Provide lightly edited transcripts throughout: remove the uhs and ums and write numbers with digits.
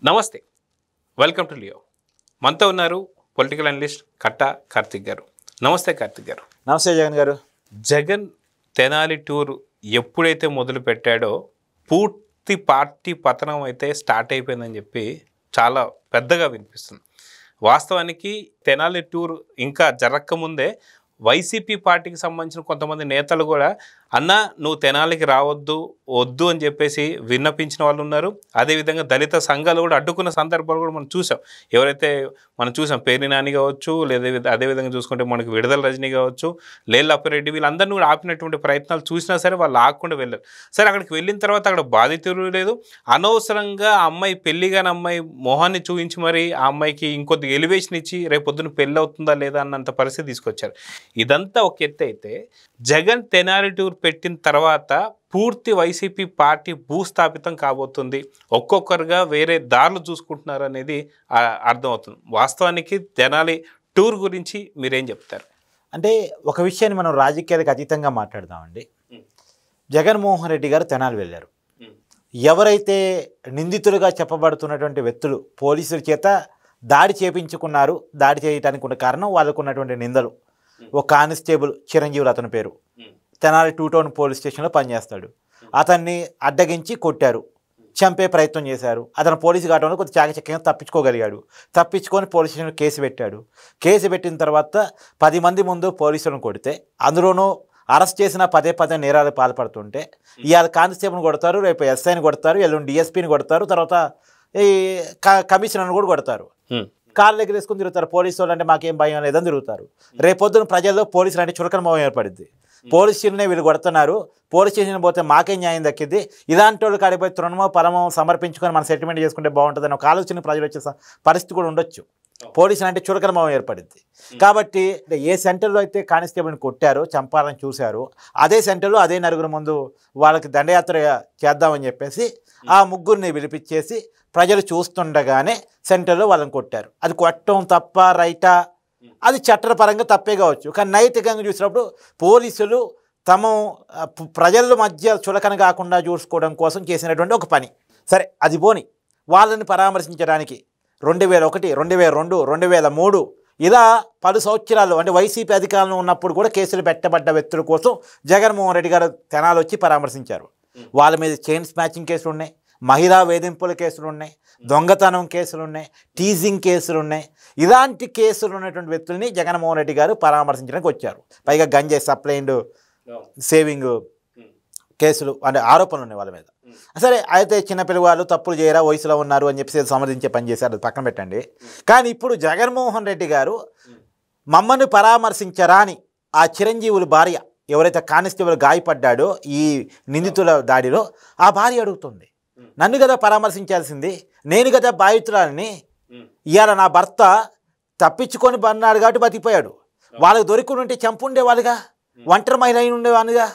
నమస్తే, welcome to Leo. మనతో ఉన్నారు పొలిటికల్ అనలిస్ట్ కట్టా కార్తిక్ గారు. నమస్తే కార్తిక్ గారు. నమస్తే జగన్ గారు. జగన్ తెనాలి టూర్ ఎప్పుడైతే మొదలు పెట్టాడో పూర్తి పార్టీ పతనం అయితే స్టార్ట్ అయిపోయిందని చెప్పి చాలా పెద్దగా వినిపిస్తుంది. వాస్తవానికి తెనాలి టూర్ ఇంకా జరగకముందే వైసీపీ పార్టీకి సంబంధించిన కొంతమంది నేతలు కూడా అన్న నువ్వు తెనాలికి వద్దు అని చెప్పేసి విన్నపించిన వాళ్ళు ఉన్నారు. అదేవిధంగా దళిత సంఘాలు కూడా అడ్డుకున్న సందర్భాలు కూడా మనం చూసాం. పేర్ని నాని కావచ్చు, లేదా అదేవిధంగా చూసుకుంటే మనకి విడుదల రజనీ కావచ్చు, లేళ్ళ అప్పిరెడ్డి, వీళ్ళందరినీ కూడా ఆపినటువంటి ప్రయత్నాలు చూసినా సరే వాళ్ళు ఆగకుండా వెళ్ళారు. సరే, అక్కడికి వెళ్ళిన తర్వాత అక్కడ బాధితులు లేదు, అనవసరంగా ఆ అమ్మాయి పెళ్లిగాని అమ్మాయి మొహాన్ని చూపించి మరి ఆ అమ్మాయికి ఇంకొద్ది ఎలివేషన్ ఇచ్చి రేపు పొద్దున పెళ్ళి అవుతుందా లేదా అన్నంత పరిస్థితి తీసుకొచ్చారు. ఇదంతా ఒక ఎత్తు అయితే, జగన్ తెనాలి టూర్ పెట్టిన తర్వాత పూర్తి వైసీపీ పార్టీ భూస్థాపితం కాబోతుంది, ఒక్కొక్కరుగా వేరే దారులు చూసుకుంటున్నారు అనేది అర్థమవుతుంది. వాస్తవానికి తెనాలి టూర్ గురించి మీరేం చెప్తారు? అంటే ఒక విషయాన్ని మనం రాజకీయాలకు అతీతంగా మాట్లాడదామండి. జగన్మోహన్ రెడ్డి గారు తెనాలి వెళ్ళారు. ఎవరైతే నిందితులుగా చెప్పబడుతున్నటువంటి వ్యక్తులు పోలీసుల చేత దాడి చేయించుకున్నారు, దాడి చేయడానికి ఉన్న కారణం వాళ్ళకు ఉన్నటువంటి నిందలు. ఒక కానిస్టేబుల్ చిరంజీవులు అతని పేరు, తెనాలి 2 టౌన్ పోలీస్ స్టేషన్లో పనిచేస్తాడు. అతన్ని అడ్డగించి కొట్టారు, చంపే ప్రయత్నం చేశారు. అతను పోలీసు ఘటనలో కొద్ది చాకచక్యంగా తప్పించుకోగలిగాడు. తప్పించుకొని పోలీస్ స్టేషన్లో కేసు పెట్టాడు. కేసు పెట్టిన తర్వాత 10 మంది ముందు పోలీసులను కొడితే, అందులోనూ అరెస్ట్ చేసిన పదే నేరాలు పాల్పడుతుంటే ఇవాళ కానిస్టేబుల్ని కొడతారు, రేపు ఎస్ఐని కొడతారు, ఎల్లుండి డిఎస్పీని కొడతారు, తర్వాత ఈ కమిషనర్ని కూడా కొడతారు. కార్లు ఎగిరేసుకుని తిరుగుతారు. పోలీసు వాళ్ళు అంటే మాకేం భయం లేదని తిరుగుతారు. రేపొద్దున ప్రజల్లో పోలీసులు అంటే చులకన భావం ఏర్పడింది. పోలీస్ స్టేషన్నే వీళ్ళు కొడుతున్నారు, పోలీస్ స్టేషన్ పోతే మాకేం న్యాయం దక్కింది, ఇలాంటి వాళ్ళు కాడిపోయి తృణమో పరమో సమర్పించుకొని మనం సెటిల్మెంట్ చేసుకుంటే బాగుంటుందని ఒక ఆలోచన ప్రజలు వచ్చే పరిస్థితి కూడా ఉండొచ్చు. పోలీసులు అంటే చులకన భావం ఏర్పడింది. కాబట్టి ఏ సెంటర్లో అయితే కానిస్టేబుల్ని కొట్టారో, చంపాలని చూశారో, అదే సెంటర్లో అదే నలుగురు ముందు వాళ్ళకి దండయాత్ర చేద్దామని చెప్పేసి ఆ ముగ్గురిని పిలిపించేసి ప్రజలు చూస్తుండగానే సెంటర్లో వాళ్ళని కొట్టారు. అది కొట్టడం తప్ప రైటా? అది చట్టపరంగా తప్పే కావచ్చు. కానీ నైతికంగా చూసినప్పుడు పోలీసులు తమ ప్రజల మధ్య చులకన కాకుండా చూసుకోవడం కోసం చేసినటువంటి ఒక పని. సరే, అది పోని, వాళ్ళని పరామర్శించడానికి 2001, 2002, 2003 ఇలా 10 సంవత్సరాలు అంటే వైసీపీ అధికారంలో ఉన్నప్పుడు కూడా కేసులు పెట్టబడ్డ వ్యక్తుల కోసం జగన్మోహన్ రెడ్డి గారు తెనాలి వచ్చి పరామర్శించారు. వాళ్ళ మీద చైన్ స్నాచింగ్ కేసులు ఉన్నాయి, మహిళా వేధింపుల కేసులు ఉన్నాయి, దొంగతనం కేసులు ఉన్నాయి, టీజింగ్ కేసులు ఉన్నాయి. ఇలాంటి కేసులు ఉన్నటువంటి వ్యక్తుల్ని జగన్మోహన్ రెడ్డి గారు పరామర్శించడానికి వచ్చారు. పైగా గంజాయి సప్లై అండ్ సేవింగ్ కేసులు అంటే ఆరోపణలు ఉన్నాయి వాళ్ళ మీద. సరే, అయితే చిన్నపిల్లవాళ్ళు తప్పులు చేయరా, వయసులో ఉన్నారు అని చెప్పి సమర్థించే పని చేశారు, అది పక్కన పెట్టండి. కానీ ఇప్పుడు జగన్మోహన్ రెడ్డి గారు మమ్మల్ని పరామర్శించరా అని ఆ చిరంజీవుల భార్య, ఎవరైతే కానిస్టేబుల్ గాయపడ్డాడో ఈ నిందితుల దాడిలో, ఆ భార్య అడుగుతుంది, నన్ను కదా పరామర్శించాల్సింది, నేను కదా బాధితురాలని, ఇవాళ నా భర్త తప్పించుకొని బన్నాడు కాబట్టి బతికిపోయాడు, వాళ్ళకి దొరికి ఉంటే చంపుండేవాళ్ళుగా, ఒంటరి మహిళ అయిన ఉండేవాళ్ళుగా,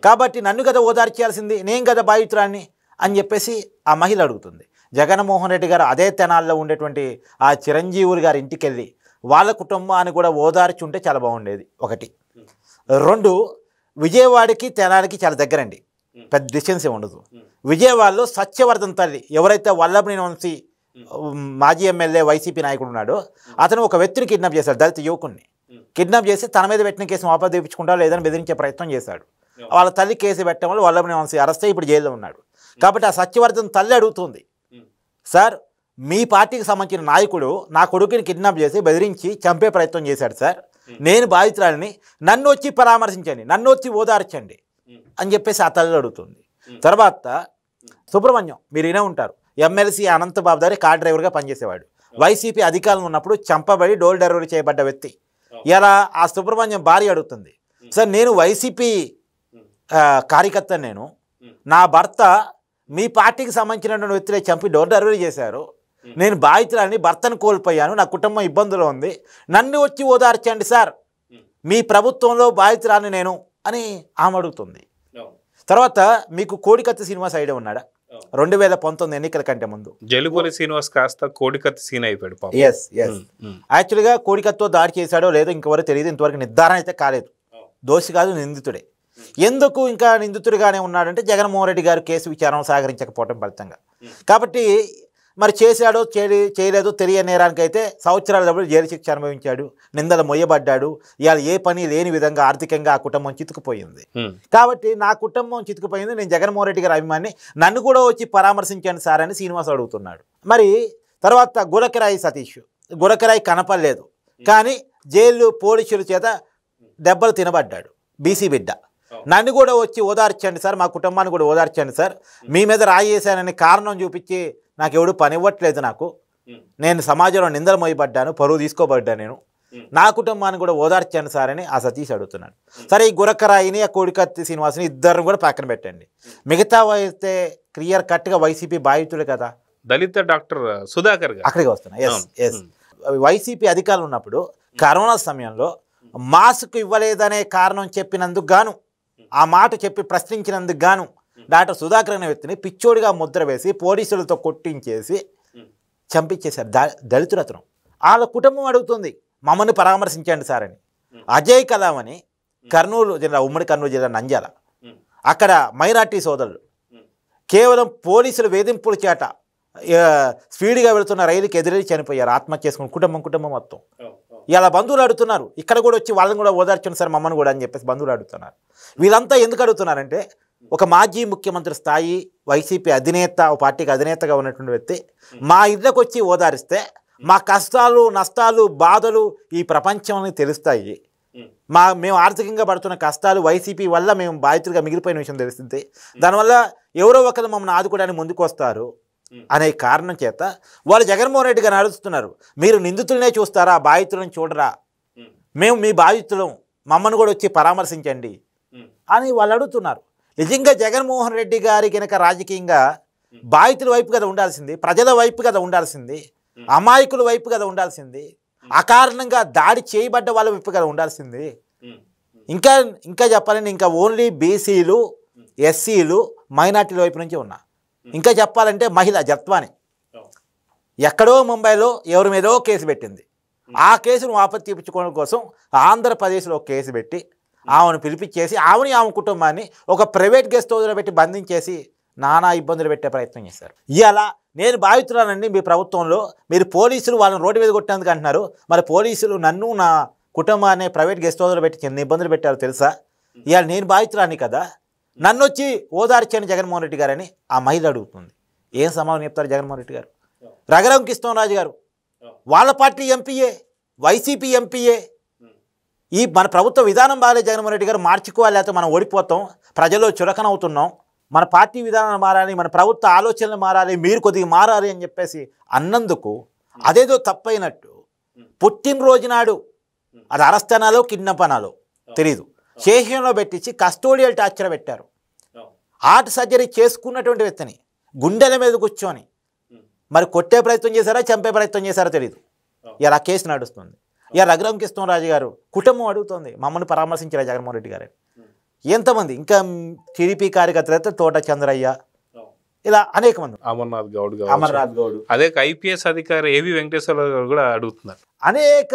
కాబట్టి నన్ను కదా ఓదార్చాల్సింది, నేను కదా బాధితురాన్ని అని చెప్పేసి ఆ మహిళ అడుగుతుంది. జగన్మోహన్ రెడ్డి గారు అదే తెనాల్లో ఉండేటువంటి ఆ చిరంజీవులు గారి ఇంటికి వెళ్ళి వాళ్ళ కుటుంబాన్ని కూడా ఓదార్చి ఉంటే చాలా బాగుండేది. 1. 2, విజయవాడకి తెనాలికి చాలా దగ్గరండి, పెద్ద డిస్టెన్స్ ఏమి ఉండదు. విజయవాడలో సత్యవర్ధన్ తల్లి, ఎవరైతే వల్లభనేని వంశీ మాజీ ఎమ్మెల్యే వైసీపీ నాయకుడు ఉన్నాడో, అతను ఒక వ్యక్తిని కిడ్నాప్ చేశాడు, దళిత యువకుడిని కిడ్నాప్ చేసి తన మీద పెట్టిన కేసును వాపసు తెప్పించుకుంటా లేదని బెదిరించే ప్రయత్నం చేశాడు. వాళ్ళ తల్లి కేసు పెట్టడం వల్ల వల్లభనేని వంశీ అరెస్ట్ అయ్యి ఇప్పుడు జైల్లో ఉన్నాడు. కాబట్టి ఆ సత్యవర్ధన్ తల్లి అడుగుతుంది, సార్ మీ పార్టీకి సంబంధించిన నాయకుడు నా కొడుకుని కిడ్నాప్ చేసి బెదిరించి చంపే ప్రయత్నం చేశాడు సార్, నేను బాధితురాలని, నన్ను వచ్చి పరామర్శించండి, నన్ను వచ్చి ఓదార్చండి అని చెప్పేసి ఆ తల్లి అడుగుతుంది. తర్వాత సుబ్రహ్మణ్యం, మీరు వినే ఉంటారు, ఎమ్మెల్సీ అనంతబాబు గారి కార్ డ్రైవర్గా పనిచేసేవాడు, వైసీపీ అధికారంలో ఉన్నప్పుడు చంపబడి డోర్ డెలివరీ చేయబడ్డ వ్యక్తి. ఇలా ఆ సుబ్రహ్మణ్యం భార్య అడుగుతుంది, సార్ నేను వైసీపీ కార్యకర్త, నా భర్త మీ పార్టీకి సంబంధించినటువంటి వ్యక్తులే చంపి డోర్ డెలివరీ చేశారు, నేను బాధితులని, భర్తను కోల్పోయాను, నా కుటుంబం ఇబ్బందులు ఉంది, నన్ను వచ్చి ఓదార్చండి సార్, మీ ప్రభుత్వంలో బాధితురాని నేను అని ఆమె అడుగుతుంది. తర్వాత మీకు కోడికత్తి శ్రీనివాస్ ఐడియా ఉన్నాడా? 2019 ఎన్నికల కంటే ముందు జలుపూరి శ్రీనివాస్ కాస్త కోడికత్తి సీన్ అయిపోయాడు. యాక్చువల్గా కోడికత్తితో దాడి చేశాడో లేదో ఇంకెవరో తెలియదు, ఇంతవరకు నిర్ధారణ అయితే కాలేదు. దోషి కాదు, నిందితుడే. ఎందుకు ఇంకా నిందితుడిగానే ఉన్నాడంటే జగన్మోహన్ రెడ్డి గారు కేసు విచారణ సహకరించకపోవడం ఫలితంగా. కాబట్టి మరి చేశాడో చేయలేదో తెలియని నేరానికైతే సంవత్సరాల డబ్బులు జైలు శిక్ష అనుభవించాడు, నిందలు మొయ్యబడ్డాడు. ఇవాళ ఏ పని లేని విధంగా ఆర్థికంగా ఆ కుటుంబం చితుకుపోయింది. కాబట్టి నా కుటుంబం చితుకుపోయింది, నేను జగన్మోహన్ రెడ్డి గారి అభిమాని, నన్ను కూడా వచ్చి పరామర్శించండి సార్ అని శ్రీనివాస్ అడుగుతున్నాడు. మరి తర్వాత గులకరాయి సతీష్, గులకరాయి కనపడలేదు కానీ జైలు పోలీసుల చేత దెబ్బలు తినబడ్డాడు, బీసీ బిడ్డ. నన్ను కూడా వచ్చి ఓదార్చండి సార్, మా కుటుంబాన్ని కూడా ఓదార్చండి సార్, మీ మీద రాయి వేసానని కారణం చూపించి నాకు ఎవడు పని ఇవ్వట్లేదు, నేను సమాజంలో నిందలు మోయబడ్డాను, పరువు తీసుకోబడ్డా, నేను నా కుటుంబాన్ని కూడా ఓదార్చండి సార్ అని ఆ సతీష్ అడుగుతున్నాడు. సరే, ఈ గురకరాయిని ఆ కోడికత్తి శ్రీనివాసుని ఇద్దరు కూడా పక్కన పెట్టండి. మిగతా అయితే క్లియర్ కట్గా వైసీపీ బాధితుడు కదా, దళిత డాక్టర్ సుధాకర్ గారు అక్కడికి వస్తున్నా. ఎస్ వైసీపీ అధికారులు ఉన్నప్పుడు కరోనా సమయంలో మాస్క్ ఇవ్వలేదనే కారణం చెప్పినందుకు గాను, ఆ మాట చెప్పి ప్రశ్నించినందుకు గాను డాక్టర్ సుధాకర్ అనే వ్యక్తిని పిచ్చోడిగా ముద్ర వేసి పోలీసులతో కొట్టించేసి చంపించేశారు. దళితుడు అతను. వాళ్ళ కుటుంబం అడుగుతుంది మమ్మల్ని పరామర్శించండి సార్ అని. అజయ్ కలాం అని కర్నూలు జిల్లా, ఉమ్మడి కర్నూలు జిల్లా నంద్యాల, అక్కడ మైనార్టీ సోదరులు కేవలం పోలీసుల వేధింపుల చేట స్పీడ్గా వెళుతున్న రైలుకి ఎదురెళ్ళి చనిపోయారు, ఆత్మహత్య చేసుకుని కుటుంబం మొత్తం. ఇలా బంధువులు అడుగుతున్నారు, ఇక్కడ కూడా వచ్చి వాళ్ళని కూడా ఓదార్చండి సార్ మమ్మల్ని కూడా అని చెప్పేసి బంధువులు అడుగుతున్నారు. వీళ్ళంతా ఎందుకు అడుగుతున్నారంటే, ఒక మాజీ ముఖ్యమంత్రి స్థాయి వైసీపీ అధినేత, ఒక పార్టీకి అధినేతగా ఉన్నటువంటి వ్యక్తి మా ఇళ్ళకు వచ్చి ఓదారిస్తే మా కష్టాలు నష్టాలు బాధలు ఈ ప్రపంచానికి తెలుస్తాయి, మేము ఆర్థికంగా పడుతున్న కష్టాలు వైసీపీ వల్ల మేము బాధితులుగా మిగిలిపోయిన విషయం తెలుస్తుంది, దానివల్ల ఎవరో ఒకరు మమ్మల్ని ఆదుకోవడానికి ముందుకు వస్తారు అనే కారణం చేత వాళ్ళు జగన్మోహన్ రెడ్డి గారు అడుగుతున్నారు, మీరు నిందితులనే చూస్తారా, బాధితులను చూడరా, మేము మీ బాధితులం, మమ్మల్ని కూడా వచ్చి పరామర్శించండి అని వాళ్ళు అడుగుతున్నారు. నిజంగా జగన్మోహన్ రెడ్డి గారి కనుక రాజకీయంగా బాధితుల వైపు కదా ఉండాల్సింది, ప్రజల వైపు కదా ఉండాల్సింది, అమాయకుల వైపు కదా ఉండాల్సింది, అకారణంగా దాడి చేయబడ్డ వాళ్ళ వైపు కదా ఉండాల్సింది. ఇంకా చెప్పాలంటే ఇంకా ఓన్లీ బీసీలు, ఎస్సీలు, మైనార్టీల వైపు నుంచి ఉన్నా. ఇంకా చెప్పాలంటే మహిళ జత్వాని ఎక్కడో ముంబైలో ఎవరి మీదో కేసు పెట్టింది, ఆ కేసును వాపసు తీపించుకోవడం కోసం ఆంధ్రప్రదేశ్లో కేసు పెట్టి ఆమెను పిలిపించేసి ఆమె కుటుంబాన్ని ఒక ప్రైవేట్ గెస్ట్ హౌస్లో పెట్టి బంధించేసి నానా ఇబ్బందులు పెట్టే ప్రయత్నం చేశారు. ఇలా నేను భావిస్తున్నానండి, మీ ప్రభుత్వంలో మీరు పోలీసులు వాళ్ళని రోడ్డు మీద కొట్టేందుకు అంటున్నారు, మరి పోలీసులు నన్ను నా కుటుంబాన్ని ప్రైవేట్ గెస్ట్ హౌస్లో పెట్టి చిన్న ఇబ్బందులు పెట్టారు తెలుసా, ఇవాళ నేను భావిస్తున్నాను కదా, నన్ను వచ్చి ఓదార్చండి జగన్మోహన్ రెడ్డి గారని ఆ మహిళ అడుగుతుంది. ఏం సమాధానం చెప్తారు జగన్మోహన్ రెడ్డి గారు? రఘురామ కృష్ణరాజు గారు వాళ్ళ పార్టీ ఎంపీఏ, వైసీపీ ఎంపీఏ, ఈ మన ప్రభుత్వ విధానం బాగాలేదు, జగన్మోహన్ రెడ్డి గారు మార్చుకోవాలి, లేకపోతే మనం ఓడిపోతాం, ప్రజల్లో చురకన అవుతున్నాం, మన పార్టీ విధానం మారాలి, మన ప్రభుత్వ ఆలోచనలు మారాలి, మీరు కొద్దిగా మారాలి అని చెప్పేసి అన్నందుకు అదేదో తప్పైనట్టు పుట్టినరోజు నాడు అది అరస్తనాలో కిడ్నాపనాలో తెలీదు శేషంలో పెట్టించి కస్టోడియల్ టార్చర్ పెట్టారు. హార్ట్ సర్జరీ చేసుకున్నటువంటి వ్యక్తిని గుండెల మీద కూర్చొని మరి కొట్టే ప్రయత్నం చేశారా, చంపే ప్రయత్నం చేశారో తెలియదు. ఇలా కేసు నడుస్తుంది. ఇలా రఘురామ కృష్ణరాజు గారు కుటుంబం అడుగుతుంది మమ్మల్ని పరామర్శించారా జగన్మోహన్ రెడ్డి గారు. ఎంతమంది ఇంకా టీడీపీ కార్యకర్తలైతే తోట చంద్రయ్య, ఇలా అనేక మంది, అమర్నాథ్ గౌడ్, అదే ఐపీఎస్ అధికారి ఏవి వెంకటేశ్వర గారు కూడా అడుగుతున్నారు. అనేక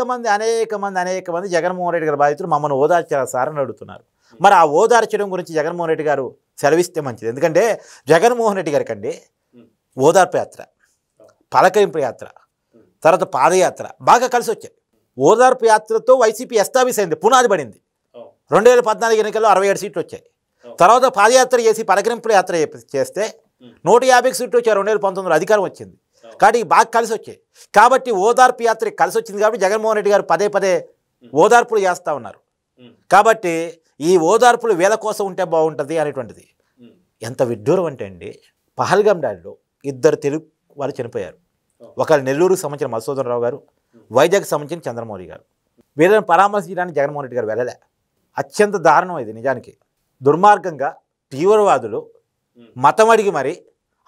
మంది జగన్మోహన్ రెడ్డి గారి బాధితులు మమ్మల్ని ఓదార్చారా సార్ అని అడుగుతున్నారు. మరి ఆ ఓదార్చడం గురించి జగన్మోహన్ రెడ్డి గారు సెలవిస్తే మంచిది. ఎందుకంటే జగన్మోహన్ రెడ్డి గారికి అండి ఓదార్పు యాత్ర, పలకరింపు యాత్ర, తర్వాత పాదయాత్ర బాగా కలిసి వచ్చాయి. ఓదార్పు యాత్రతో వైసీపీ ఎస్టాబ్లిష్ అయింది, పునాది పడింది. 2014 ఎన్నికల్లో 67 సీట్లు వచ్చాయి. తర్వాత పాదయాత్ర చేసి పలకరింపు యాత్ర చేస్తే 150 సీట్లు వచ్చాయి. 2019లో అధికారం వచ్చింది. కాబట్టి బాగా కలిసి వచ్చాయి. కాబట్టి ఓదార్పు యాత్ర కలిసి వచ్చింది కాబట్టి జగన్మోహన్ రెడ్డి గారు పదే ఓదార్పులు చేస్తూ ఉన్నారు. కాబట్టి ఈ ఓదార్పులు వీళ్ళ కోసం ఉంటే బాగుంటుంది అనేటువంటిది. ఎంత విడ్డూరం అంటే అండి, పహల్గామ్ దాడిలో 2 తెలుగు వాళ్ళు చనిపోయారు. ఒకరు నెల్లూరుకు సంబంధించిన మధుసూదన్ రావు గారు, వైజాగ్కి సంబంధించిన చంద్రమౌళి గారు. వీళ్ళని పరామర్శించడానికి జగన్మోహన్ రెడ్డి గారు వెళ్ళలే. అత్యంత దారుణం ఇది. నిజానికి దుర్మార్గంగా తీవ్రవాదులు మతం అడిగి మరి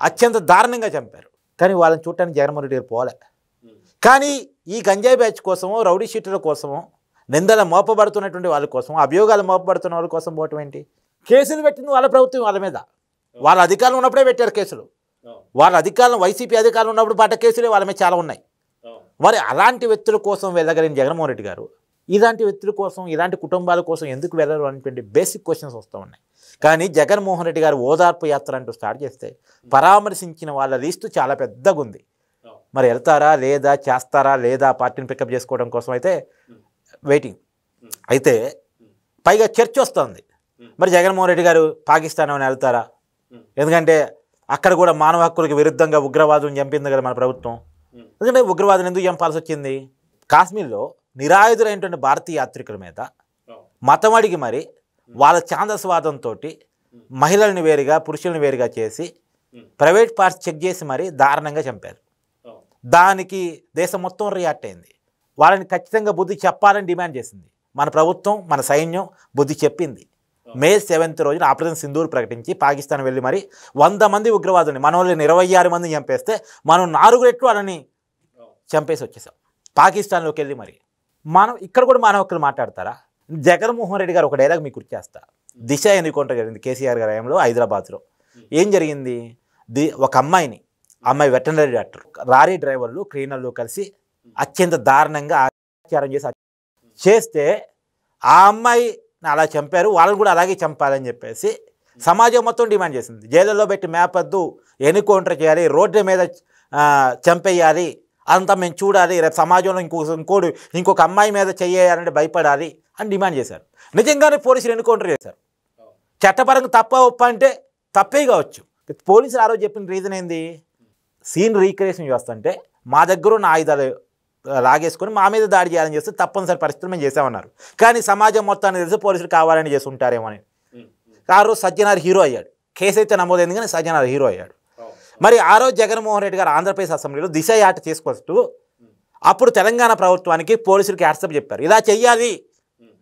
అత్యంత దారుణంగా చంపారు. కానీ వాళ్ళని చూడటానికి జగన్మోహన్ రెడ్డి గారు పోలే. కానీ ఈ గంజాయి బ్యాచ్ కోసమో, రౌడీ షీటుల కోసమో, నిందల మోపబడుతున్నటువంటి వాళ్ళ కోసం, అభియోగాలు మోపబడుతున్న వాళ్ళ కోసం పోవటం ఏంటి? కేసులు పెట్టింది వాళ్ళ ప్రభుత్వం వాళ్ళ మీద. వాళ్ళ అధికారులు ఉన్నప్పుడే పెట్టారు కేసులు. వాళ్ళ అధికారులు వైసీపీ అధికారులు ఉన్నప్పుడు పడ్డ కేసులే వాళ్ళ మీద చాలా ఉన్నాయి. మరి అలాంటి వ్యక్తుల కోసం వెళ్ళగలిగిన జగన్మోహన్ రెడ్డి గారు ఇలాంటి వ్యక్తుల కోసం, ఇలాంటి కుటుంబాల కోసం ఎందుకు వెళ్ళరు అనేటువంటి బేసిక్ క్వశ్చన్స్ వస్తూ ఉన్నాయి. కానీ జగన్మోహన్ రెడ్డి గారు ఓదార్పు యాత్ర అంటూ స్టార్ట్ చేస్తే పరామర్శించిన వాళ్ళ లిస్టు చాలా పెద్దగా ఉంది. మరి వెళ్తారా లేదా, చేస్తారా లేదా పార్టీని పికప్ చేసుకోవడం కోసం అయితే వెయిటింగ్. అయితే పైగా చర్చ వస్తుంది, మరి జగన్మోహన్ రెడ్డి గారు పాకిస్తాన్ అని వెళ్తారా? ఎందుకంటే అక్కడ కూడా మానవ హక్కులకు విరుద్ధంగా ఉగ్రవాదులను చంపింది కదా మన ప్రభుత్వం. ఎందుకంటే ఉగ్రవాదులు ఎందుకు చంపాల్సి వచ్చింది? కాశ్మీర్లో నిరాయుధులైనటువంటి భారతీయ యాత్రికుల మీద మతం అడిగి మరి వాళ్ళ ఛాందస్వాదంతో మహిళల్ని వేరుగా పురుషుల్ని వేరుగా చేసి ప్రైవేట్ పార్ట్స్ చెక్ చేసి మరి దారుణంగా చంపారు. దానికి దేశం మొత్తం రియాక్ట్ అయింది. వాళ్ళని ఖచ్చితంగా బుద్ధి చెప్పాలని డిమాండ్ చేసింది మన ప్రభుత్వం, మన సైన్యం బుద్ధి చెప్పింది. మే 7th రోజున ఆపరేషన్ సింధూర్ ప్రకటించి పాకిస్తాన్ వెళ్ళి మరి 100 మంది ఉగ్రవాదుల్ని, మన వాళ్ళని 26 మందిని చంపేస్తే మనం 4 రెట్లు వాళ్ళని చంపేసి వచ్చేసాం పాకిస్తాన్లోకి వెళ్ళి. మరి మనం ఇక్కడ కూడా మానవ హక్కులు మాట్లాడతారా? జగన్మోహన్ రెడ్డి గారు ఒక డైలాగ్ మీకు గుర్తు చేస్తా. దిశ ఎన్కౌంటర్ జరిగింది కేసీఆర్ గారి హయాంలో హైదరాబాద్లో. ఏం జరిగింది? ఒక అమ్మాయి వెటర్నరీ డాక్టర్, లారీ డ్రైవర్లు క్లీనర్లు కలిసి అత్యంత దారుణంగా అత్యాచారం చేస్తే ఆ అమ్మాయి అలా చంపారు, వాళ్ళని కూడా అలాగే చంపాలని చెప్పేసి సమాజం మొత్తం డిమాండ్ చేసింది. జైలులో పెట్టి మేపద్దు, ఎన్కౌంటర్ చేయాలి, రోడ్డు మీద చంపేయాలి, అంతా మేము చూడాలి, రేపు సమాజంలో ఇంకొక అమ్మాయి మీద చేయాలంటే భయపడాలి అని డిమాండ్ చేశారు. నిజంగానే పోలీసులు ఎన్కౌంటర్ చేశారు. చట్టపరంగా తప్ప ఒప్ప అంటే తప్పే కావచ్చు. పోలీసులు ఆ రోజు చెప్పిన రీజన్ ఏంది? సీన్ రీక్రియేషన్ చేస్తుంటే మా దగ్గర ఉన్న ఆయుధాలు లాగేసుకొని మా మీద దాడి చేయాలని చేస్తే తప్పనిసరి పరిస్థితులు మేము చేసామన్నారు. కానీ సమాజం మొత్తాన్ని తెలిసి పోలీసులు కావాలని చేసి ఉంటారేమో అని. ఆ రోజు సజ్జనార్ హీరో అయ్యాడు. కేసు అయితే నమోదైంది కానీ సజ్జనార్ హీరో అయ్యాడు. మరి ఆ రోజు జగన్మోహన్ రెడ్డి గారు ఆంధ్రప్రదేశ్ అసెంబ్లీలో దిశ యాట తీసుకొస్తూ అప్పుడు తెలంగాణ ప్రభుత్వానికి పోలీసులకి వాట్సాప్ చెప్పారు, ఇలా చెయ్యాలి,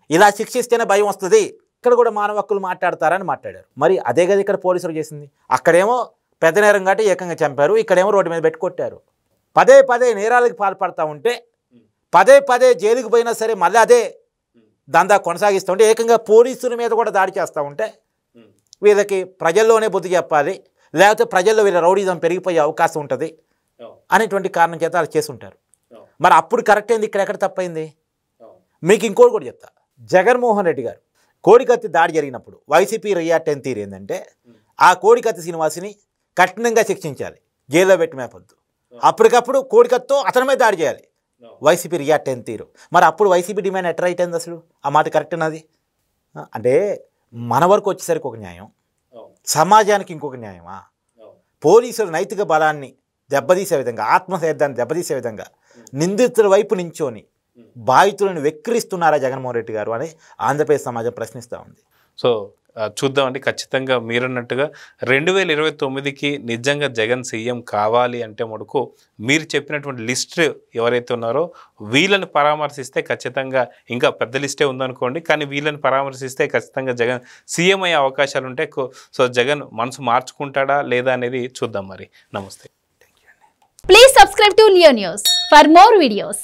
ఇలా శిక్షిస్తేనే భయం వస్తుంది, ఇక్కడ కూడా మానవ హక్కులు మాట్లాడతారని మాట్లాడారు. మరి అదే కదా ఇక్కడ పోలీసులు చేసింది. అక్కడేమో పెద్ద నేరం కాబట్టి ఏకంగా చంపారు, ఇక్కడేమో రోడ్డు మీద పెట్టి కొట్టారు. పదే నేరాలకు పాల్పడతా ఉంటే పదే జైలుకి పోయినా సరే మళ్ళీ అదే దందా కొనసాగిస్తూ ఉంటే ఏకంగా పోలీసుల మీద కూడా దాడి చేస్తూ ఉంటే వీళ్ళకి ప్రజల్లోనే బుద్ధి చెప్పాలి, లేకపోతే ప్రజల్లో వీళ్ళ రౌడీజం పెరిగిపోయే అవకాశం ఉంటుంది అనేటువంటి కారణం చేత వాళ్ళు చేసి ఉంటారు. మరి అప్పుడు కరెక్ట్ అయింది, ఇక్కడ ఎక్కడ తప్పైంది? మీకు ఇంకోటి కూడా చెప్తా. జగన్మోహన్ రెడ్డి గారు కోడికత్తి దాడి జరిగినప్పుడు వైసీపీ రియాక్ట్ అయిన తీరు ఏంటంటే ఆ కోడికత్తి శ్రీనివాసుని కఠినంగా శిక్షించాలి, జైల్లో పెట్టి మేపొద్దు, అప్పటికప్పుడు కోడికత్తో అతని మీద దాడి చేయాలి. వైసీపీ రియాక్ట్ అయిన తీరు మరి అప్పుడు వైసీపీ డిమాండ్ ఎట్లా రైట్ అయింది? అసలు ఆ మాట కరెక్ట్ అన్నది అంటే మన వరకు వచ్చేసరికి ఒక న్యాయం, సమాజానికి ఇంకొక న్యాయమా? పోలీసుల నైతిక బలాన్ని దెబ్బతీసే విధంగా, ఆత్మస్థైర్యాన్ని దెబ్బతీసే విధంగా నిందితుల వైపు నించోని బాధితులను వెక్కిరిస్తున్నారా జగన్మోహన్ రెడ్డి గారు అని ఆంధ్రప్రదేశ్ సమాజం ప్రశ్నిస్తూ ఉంది. సో చూద్దామండి. ఖచ్చితంగా మీరన్నట్టుగా 2029కి నిజంగా జగన్ సీఎం కావాలి అంటే మటుకు మీరు చెప్పినటువంటి లిస్ట్ ఎవరైతే ఉన్నారో వీళ్ళని పరామర్శిస్తే ఖచ్చితంగా ఇంకా పెద్ద లిస్టే ఉందనుకోండి, కానీ వీళ్ళని పరామర్శిస్తే ఖచ్చితంగా జగన్ సీఎం అయ్యే అవకాశాలు ఉంటాయి. సో జగన్ మనసు మార్చుకుంటాడా లేదా అనేది చూద్దాం. మరి నమస్తే. Please subscribe to Leo News for more videos.